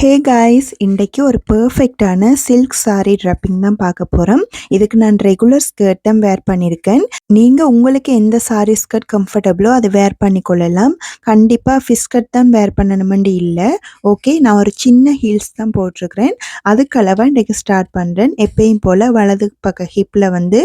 Hey guys, இன்றைக்கு ஒரு பெர்ஃபெக்டான silk sorry dropping தான் பார்க்க போகிறோம். இதுக்கு நான் ரெகுலர் ஸ்கர்ட் தான் வேர் பண்ணியிருக்கேன். நீங்கள் உங்களுக்கு எந்த சாரி ஸ்கர்ட் கம்ஃபர்டபுளோ அதை வேர் பண்ணிக்கொள்ளலாம். கண்டிப்பாக ஃபிஸ்கட் தான் வேர் பண்ணணுமெண்டு இல்லை. ஓகே, நான் ஒரு சின்ன ஹீல்ஸ் தான் போட்டிருக்கிறேன். அதுக்களவாக இன்றைக்கு ஸ்டார்ட் பண்ணுறேன். எப்பயும் போல் வலது பக்க ஹிப்பில் வந்து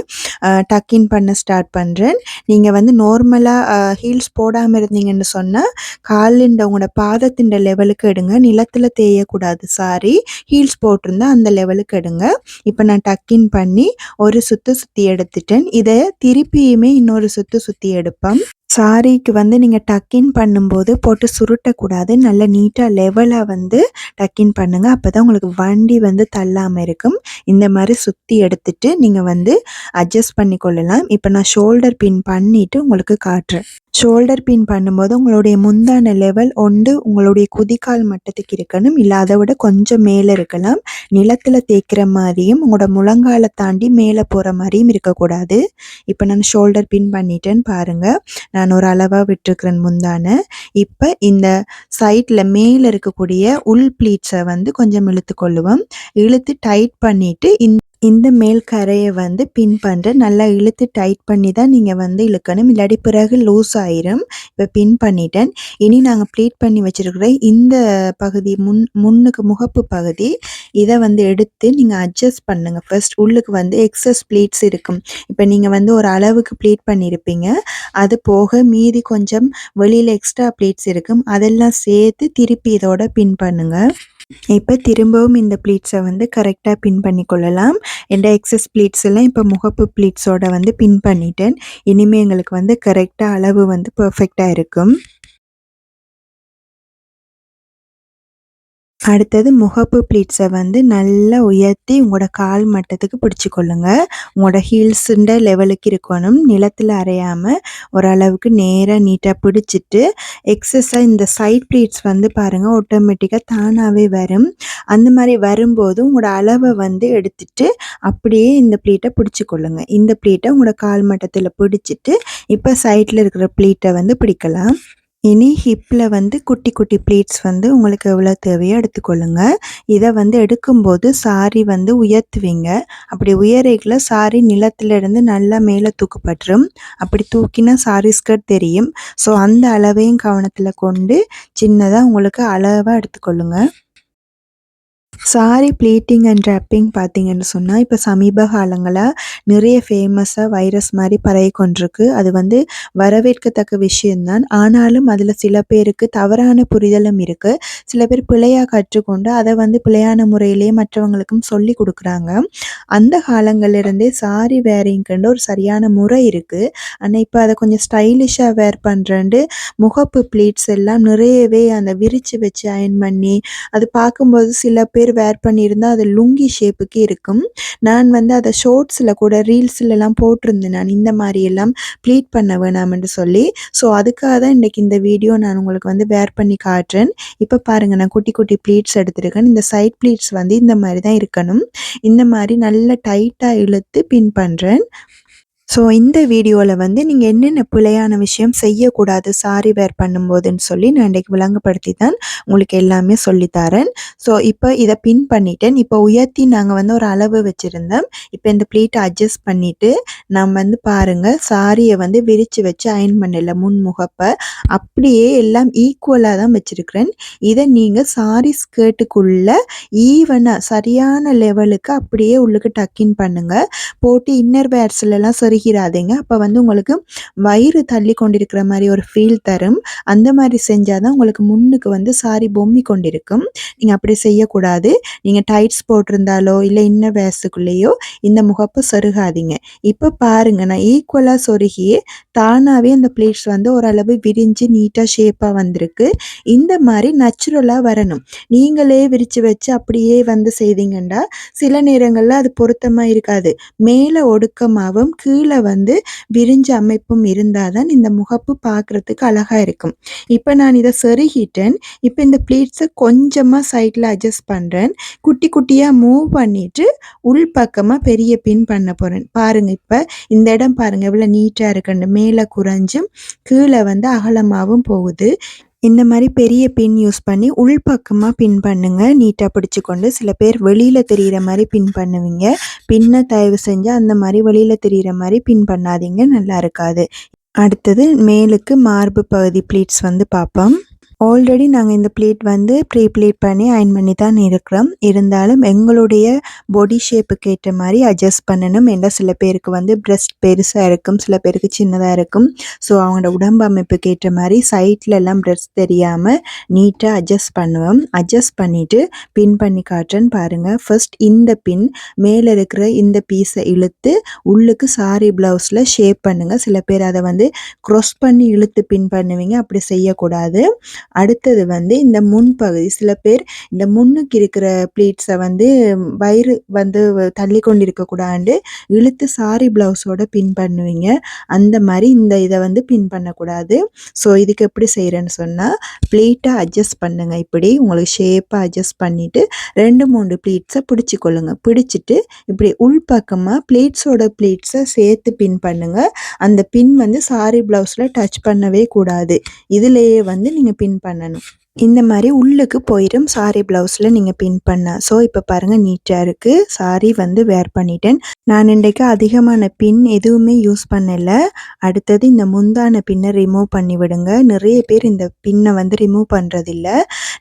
டக்கின் பண்ண ஸ்டார்ட் பண்ணுறேன். நீங்கள் வந்து நார்மலாக ஹீல்ஸ் போடாமல் இருந்தீங்கன்னு சொன்னால் காலின் உங்களோட பாதத்தின் லெவலுக்கு எடுங்க. நிலத்தில் தேயக்கூடாது சாரி. ஹீல்ஸ் போட்டிருந்தா அந்த லெவலுக்கு எடுங்க. இப்போ நான் டக்கின் பண்ணி ஒரு சுற்று சுற்றி எடுத்துட்டேன். இதை திருப்பியுமே இன்னொரு சுற்று சுற்றி எடுப்பேன். சாரிக்கு வந்து நீங்கள் டக்கின் பண்ணும்போது போட்டு சுருட்டக்கூடாது. நல்ல நீட்டாக லெவலாக வந்து டக்கின் பண்ணுங்கள். அப்போ தான் உங்களுக்கு வண்டி வந்து தள்ளாமல் இருக்கும். இந்த மாதிரி சுற்றி எடுத்துட்டு நீங்கள் வந்து அட்ஜஸ்ட் பண்ணி கொள்ளலாம். இப்போ நான் ஷோல்டர் பின் பண்ணிவிட்டு உங்களுக்கு காட்டுறேன். ஷோல்டர் பின் பண்ணும்போது உங்களுடைய முந்தான லெவல் ஒன்று உங்களுடைய குதிக்கால் மட்டத்துக்கு இருக்கணும். இல்லை அதை விட கொஞ்சம் மேலே இருக்கலாம். நிலத்தில் தேய்க்கிற மாதிரியும் உங்களோட முழங்காலை தாண்டி மேலே போகிற மாதிரியும் இருக்கக்கூடாது. இப்போ நான் ஷோல்டர் பின் பண்ணிட்டேன்னு பாருங்கள். நான் ஒரு அளவாக விட்டுருக்கிறேன் முந்தான. இப்போ இந்த சைடில் மேலே இருக்கக்கூடிய உள் ப்ளீட்ஸை வந்து கொஞ்சம் இழுத்து கொள்ளுவோம். இழுத்து டைட் பண்ணிவிட்டு இந்த மேல் கரையை வந்து பின் பண்ணுற நல்லா இழுத்து டைட் பண்ணி தான் நீங்கள் வந்து இழுக்கணும். இல்லாட்டி பிறகு லூஸ் ஆயிரும். இப்போ பின் பண்ணிட்டேன். இனி நாங்கள் ப்ளீட் பண்ணி வச்சுருக்கிற இந்த பகுதி முன்னுக்கு முகப்பு பகுதி இதை வந்து எடுத்து நீங்கள் அட்ஜஸ்ட் பண்ணுங்கள். ஃபர்ஸ்ட் உள்ளுக்கு வந்து எக்ஸஸ் ப்ளீட்ஸ் இருக்கும். இப்போ நீங்கள் வந்து ஒரு அளவுக்கு ப்ளீட் பண்ணியிருப்பீங்க. அது போக மீதி கொஞ்சம் வெளியில் எக்ஸ்ட்ரா ப்ளீட்ஸ் இருக்கும். அதெல்லாம் சேர்த்து திருப்பி இதோட பின் பண்ணுங்கள். இப்போ திரும்பவும் இந்த ப்ளீட்ஸை வந்து கரெக்டாக பின் பண்ணி கொள்ளலாம். எந்த எக்ஸஸ் ப்ளீட்ஸ் எல்லாம் இப்போ முகப்பு ப்ளீட்ஸோட வந்து பின் பண்ணிட்டேன். இனிமேல் எங்களுக்கு வந்து கரெக்டாக அளவு வந்து பர்ஃபெக்டாக இருக்கும். அடுத்தது முகப்பு ப்ளீட்ஸை வந்து நல்லா உயர்த்தி உங்களோட கால் மட்டத்துக்கு பிடிச்சிக்கொள்ளுங்க. உங்களோட ஹீல்ஸுன்ற லெவலுக்கு இருக்கணும். நிலத்தில் அரையாமல் ஓரளவுக்கு நேராக நீட்டாக பிடிச்சிட்டு எக்ஸஸாக இந்த சைட் ப்ளீட்ஸ் வந்து பாருங்கள் ஆட்டோமேட்டிக்காக தானாகவே வரும். அந்த மாதிரி வரும்போது உங்களோட அளவை வந்து எடுத்துட்டு அப்படியே இந்த ப்ளீட்டை பிடிச்சிக்கொள்ளுங்க. இந்த ப்ளீட்டை உங்களோட கால் மட்டத்தில் பிடிச்சிட்டு இப்போ சைடில் இருக்கிற ப்ளீட்டை வந்து பிடிக்கலாம். இனி ஹிப்பில் வந்து குட்டி குட்டி ப்ளீட்ஸ் வந்து உங்களுக்கு எவ்வளோ தேவையோ எடுத்துக்கொள்ளுங்க. இதை வந்து எடுக்கும்போது சாரி வந்து உயர்த்துவீங்க. அப்படி உயரைக்குள்ள சாரி நிலத்திலிருந்து நல்லா மேலே தூக்கப்பட்டுரும். அப்படி தூக்கினா சாரி ஸ்கர்ட் தெரியும். ஸோ அந்த அளவையும் கவனத்தில் கொண்டு சின்னதாக உங்களுக்கு அளவாக எடுத்துக்கொள்ளுங்க. சாரி ப்ளீட்டிங் அண்ட் ட்ராப்பிங் பார்த்தீங்கன்னு சொன்னால் இப்போ சமீப காலங்களாக நிறைய ஃபேமஸாக வைரஸ் மாதிரி பரவி கொண்டிருக்கு. அது வந்து வரவேற்கத்தக்க விஷயம்தான். ஆனாலும் அதில் சில பேருக்கு தவறான புரிதலும் இருக்குது. சில பேர் பிழையாக கற்றுக்கொண்டு அதை வந்து பிழையான முறையிலேயே மற்றவங்களுக்கும் சொல்லி கொடுக்குறாங்க. அந்த காலங்களிலிருந்தே சாரி வேரிங்க்குன்னு ஒரு சரியான முறை இருக்குது. ஆனால் இப்போ அதை கொஞ்சம் ஸ்டைலிஷாக வேர் பண்ணுறேன்ட்டு முகப்பு ப்ளீட்ஸ் எல்லாம் நிறையவே அந்த விரித்து வச்சு அயன் பண்ணி அது பார்க்கும்போது சில பேர் வேர் பண்ணியிருந்தால் அது லுங்கி ஷேப்புக்கு இருக்கும். நான் வந்து அதை ஷோர்ட்ஸில் கூட ரீல்ஸ்லலாம் போட்டிருந்தேன். நான் இந்த மாதிரியெல்லாம் ப்ளீட் பண்ண வேணாம்னு சொல்லி. ஸோ அதுக்காக தான் இன்றைக்கி இந்த வீடியோ நான் உங்களுக்கு வந்து வேர் பண்ணி காட்டுறேன். இப்போ பாருங்கள், நான் குட்டி குட்டி ப்ளீட்ஸ் எடுத்துருக்கேன். இந்த சைட் ப்ளீட்ஸ் வந்து இந்த மாதிரி தான் இருக்கணும். இந்த மாதிரி நல்லா டைட்டாக இழுத்து பின் பண்ணுறேன். ஸோ இந்த வீடியோவில் வந்து நீங்கள் என்னென்ன பிழையான விஷயம் செய்யக்கூடாது சாரி வேர் பண்ணும்போதுன்னு சொல்லி நான் இன்றைக்கு விளங்கப்படுத்தி தான் உங்களுக்கு எல்லாமே சொல்லித்தரேன். ஸோ இப்போ இதை பின் பண்ணிட்டேன். இப்போ உயர்த்தி நாங்கள் வந்து ஒரு அளவு வச்சுருந்தோம். இப்போ இந்த ப்ளீட்டை அட்ஜஸ்ட் பண்ணிவிட்டு நம்ம வந்து பாருங்கள், சாரியை வந்து விரித்து வச்சு அயன் பண்ணல முன்முகப்பை அப்படியே எல்லாம் ஈக்குவலாக தான் வச்சுருக்கிறேன். இதை நீங்கள் சாரி ஸ்கர்ட்டுக்குள்ளே ஈவனாக சரியான லெவலுக்கு அப்படியே உள்ளுக்கு டக்கின் பண்ணுங்கள். போட்டு இன்னர் வேர்ஸ்லாம் சொருகிறாதீங்க. அப்போ வந்து உங்களுக்கு வயிறு தள்ளி கொண்டிருக்கிற மாதிரி ஒரு ஃபீல் தரும். அந்த மாதிரி செஞ்சால் தான் உங்களுக்கு முன்னுக்கு வந்து சாரி பொம்மி கொண்டிருக்கும். நீங்கள் அப்படி செய்யக்கூடாது. நீங்கள் டைட்ஸ் போட்டிருந்தாலோ இல்லை இன்னர் வேர்ஸுக்குள்ளேயோ இந்த முகப்பு சொருகாதீங்க. இப்போ பாருங்கள், நான் ஈக்குவலாக சொருகியே தானாகவே அந்த ப்ளீட்ஸ் வந்து ஓரளவு விரிஞ்சு நீட்டாக ஷேப்பாக வந்திருக்கு. இந்த மாதிரி நேச்சுரலாக வரணும். நீங்களே விரித்து வச்சு அப்படியே வந்து செய்தீங்கன்னா சில நேரங்களில் அது பொருத்தமாக இருக்காது. மேலே ஒடுக்கமாகவும் கீழே வந்து விரிஞ்ச அமைப்பும் இருந்தால் தான் இந்த முகப்பு பார்க்குறதுக்கு அழகாக இருக்கும். இப்போ நான் இதை செருகிட்டேன். இப்போ இந்த ப்ளீட்ஸை கொஞ்சமாக சைடில் அட்ஜஸ்ட் பண்ணுறேன். குட்டி குட்டியாக மூவ் பண்ணிவிட்டு உள் பக்கமாக பெரிய பின் பண்ண போகிறேன். பாருங்கள், இப்போ இந்த இடம் பாருங்கள் எவ்வளோ நீட்டாக இருக்குன்னு. மேலே குறைஞ்சும் கீழே வந்து அகலமாகவும் போகுது. இந்த மாரி பெரிய பின் யூஸ் பண்ணி உள்பக்கமா பின் பண்ணுங்க. நீட்டா பிடிச்சுக்கொண்டு. சில பேர் வெளியில தெரியிற மாரி பின் பண்ணுவீங்க. பின்ன தயவு செஞ்சு அந்த மாரி வெளியில தெரியிற மாரி பின் பண்ணாதீங்க. நல்லா இருக்காது. அடுத்தது மேலுக்கு மார்பு பகுதி ப்ளீட்ஸ் வந்து பார்ப்போம். ஆல்ரெடி நாங்க இந்த ப்ளீட் வந்து ப்ரீ ப்ளீட் பண்ணி அயர்ன் பண்ணி தான் இருக்கிறோம். இருந்தாலும் எங்களுடைய பாடி ஷேப்புக்கு ஏற்ற மாரி அட்ஜஸ்ட் பண்ணணும். ஏன்னா சில பேருக்கு வந்து பிரஸ்ட் பெருசா இருக்கும். சில பேருக்கு சின்னதா இருக்கும். ஸோ அவங்களோட உடம்பு அமைப்புக்கு ஏற்ற மாரி சைட்லலாம் பிரஸ்ட் தெரியாம நீட்டா அட்ஜஸ்ட் பண்ணுவோம். அட்ஜஸ்ட் பண்ணிட்டு பின் பண்ணி காட்டுறேன்னு பாருங்க. ஃபர்ஸ்ட் இந்த பின் மேல இருக்கிற இந்த பீஸை இழுத்து உள்ளுக்கு சாரி பிளவுஸ்ல ஷேப் பண்ணுங்க. சில பேர் அதை வந்து க்ராஸ் பண்ணி இழுத்து பின் பண்ணுவீங்க. அப்படி செய்யக்கூடாது. அடுத்தது வந்து இந்த முன்பகுதி சில பேர் இந்த முன்னுக்கு இருக்கிற ப்ளீட்ஸை வந்து வயிறு வந்து தள்ளி கொண்டு இருக்கக்கூடாது இழுத்து சாரி பிளவுஸோட பின் பண்ணுவீங்க. அந்த மாதிரி இந்த இதை வந்து பின் பண்ணக்கூடாது. ஸோ இதுக்கு எப்படி செய்கிறேன்னு சொன்னால் ப்ளீட்டை அட்ஜஸ்ட் பண்ணுங்க. இப்படி உங்களுக்கு ஷேப்பாக அட்ஜஸ்ட் பண்ணிவிட்டு 2-3 ப்ளீட்ஸை பிடிச்சிக்கொள்ளுங்க. பிடிச்சிட்டு இப்படி உள்பக்கமாக ப்ளீட்ஸை சேர்த்து பின் பண்ணுங்க. அந்த பின் வந்து சாரி பிளவுஸில் டச் பண்ணவே கூடாது. இதுலேயே வந்து நீங்கள் பின் பண்ணணும். இந்த மாதிரி உள்ளுக்கு போயிடும் சாரி பிளவுஸில் நீங்கள் பின் பண்ண. ஸோ இப்போ பாருங்கள் நீட்டாக இருக்குது. சாரி வந்து வேர் பண்ணிட்டேன். நான் இன்றைக்கு அதிகமான பின் எதுவுமே யூஸ் பண்ணலை. அடுத்தது இந்த முந்தான பின்னை ரிமூவ் பண்ணி விடுங்க. நிறைய பேர் இந்த பின்னை வந்து ரிமூவ் பண்ணுறதில்ல.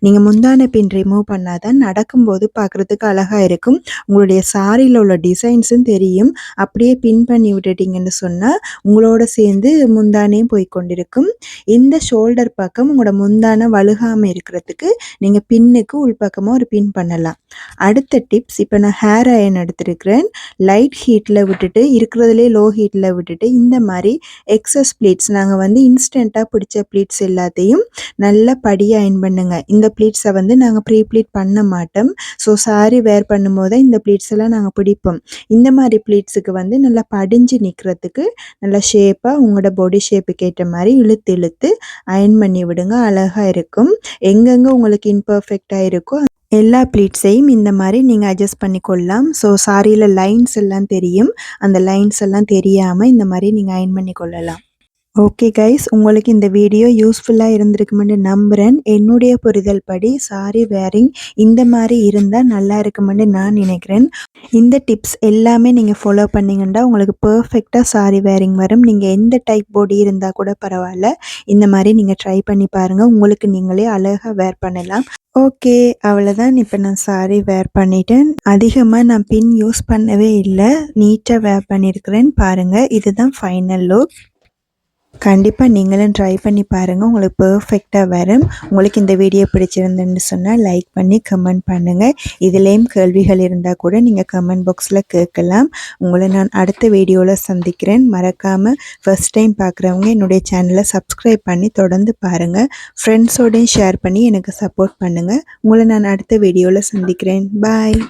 நீங்கள் முந்தான பின் ரிமூவ் பண்ணாதான் நடக்கும்போது பார்க்குறதுக்கு அழகாக இருக்கும். உங்களுடைய சாரியில் உள்ள டிசைன்ஸும் தெரியும். அப்படியே பின் பண்ணி விட்டுட்டீங்கன்னு சொன்னால் உங்களோட சேர்ந்து முந்தானையும் போய் கொண்டிருக்கும். இந்த ஷோல்டர் பக்கம் உங்களோட முந்தான வழுகாமல் இருக்கிறதுக்கு நீங்கள் பின்னுக்கு உள்பக்கமாக ஒரு பின் பண்ணலாம். அடுத்த டிப்ஸ், இப்போ நான் ஹேர் அயர்ன் எடுத்துருக்கிறேன். லைட் ஹீட்டில் விட்டுட்டு இருக்கிறதுலே லோ ஹீட்டில் விட்டுட்டு இந்த மாதிரி எக்ஸஸ் ப்ளீட்ஸ் நாங்கள் வந்து இன்ஸ்டண்ட்டாக பிடிச்ச ப்ளீட்ஸ் எல்லாத்தையும் நல்லா படியாக அயர்ன் பண்ணுங்க. இந்த ப்ளீட்ஸை வந்து நாங்கள் ப்ரீ ப்ளீட் பண்ண மாட்டோம். ஸோ சாரி வேர் பண்ணும்போது இந்த ப்ளீட்ஸ் எல்லாம் நாங்கள் பிடிப்போம். இந்த மாதிரி ப்ளீட்ஸுக்கு வந்து நல்லா படிஞ்சு நிற்கிறதுக்கு நல்லா ஷேப்பாக உங்களோட பாடி ஷேப்புக்கு ஏற்ற மாதிரி இழுத்து இழுத்து அயர்ன் பண்ணி விடுங்க. அழகாக இருக்கும். எங்கெங்கே உங்களுக்கு இம்பர்ஃபெக்டாக இருக்கோ எல்லா ப்ளீட்ஸையும் இந்த மாதிரி நீங்கள் அட்ஜஸ்ட் பண்ணிக்கொள்ளலாம். ஸோ சாரியில் லைன்ஸ் எல்லாம் தெரியும். அந்த லைன்ஸ் எல்லாம் தெரியாமல் இந்த மாதிரி நீங்கள் அயர்ன் பண்ணி கொள்ளலாம். ஓகே கைஸ், உங்களுக்கு இந்த வீடியோ யூஸ்ஃபுல்லாக இருந்திருக்குமென்னு நம்புகிறேன். என்னுடைய புரிதல் படி சாரி வேரிங் இந்த மாதிரி இருந்தால் நல்லா இருக்குமென்னு நான் நினைக்கிறேன். இந்த டிப்ஸ் எல்லாமே நீங்கள் ஃபாலோ பண்ணிங்கன்னா உங்களுக்கு பர்ஃபெக்டாக சாரி வேரிங் வரும். நீங்கள் எந்த டைப் பாடி இருந்தால் கூட பரவாயில்ல. இந்த மாதிரி நீங்கள் ட்ரை பண்ணி பாருங்கள். உங்களுக்கு நீங்களே அழகாக வேர் பண்ணலாம். ஓகே, அவ்வளோதான். இப்போ நான் சாரி வேர் பண்ணிட்டேன். அதிகமாக நான் பின் யூஸ் பண்ணவே இல்லை. நீட்டாக வேர் பண்ணியிருக்கிறேன். பாருங்கள், இதுதான் ஃபைனல் லுக். கண்டிப்பாக நீங்களும் ட்ரை பண்ணி பாருங்கள். உங்களுக்கு பர்ஃபெக்டாக வரும். உங்களுக்கு இந்த வீடியோ பிடிச்சிருந்துன்னு சொன்னால் லைக் பண்ணி கமெண்ட் பண்ணுங்கள். இதுலேயும் கேள்விகள் இருந்தால் கூட நீங்கள் கமெண்ட் பாக்ஸில் கேட்கலாம். உங்களை நான் அடுத்த வீடியோவில் சந்திக்கிறேன். மறக்காமல் ஃபர்ஸ்ட் டைம் பார்க்குறவங்க என்னுடைய சேனலை சப்ஸ்கிரைப் பண்ணி தொடர்ந்து பாருங்கள். ஃப்ரெண்ட்ஸோடையும் ஷேர் பண்ணி எனக்கு சப்போர்ட் பண்ணுங்கள். உங்களை நான் அடுத்த வீடியோவில் சந்திக்கிறேன். பாய்.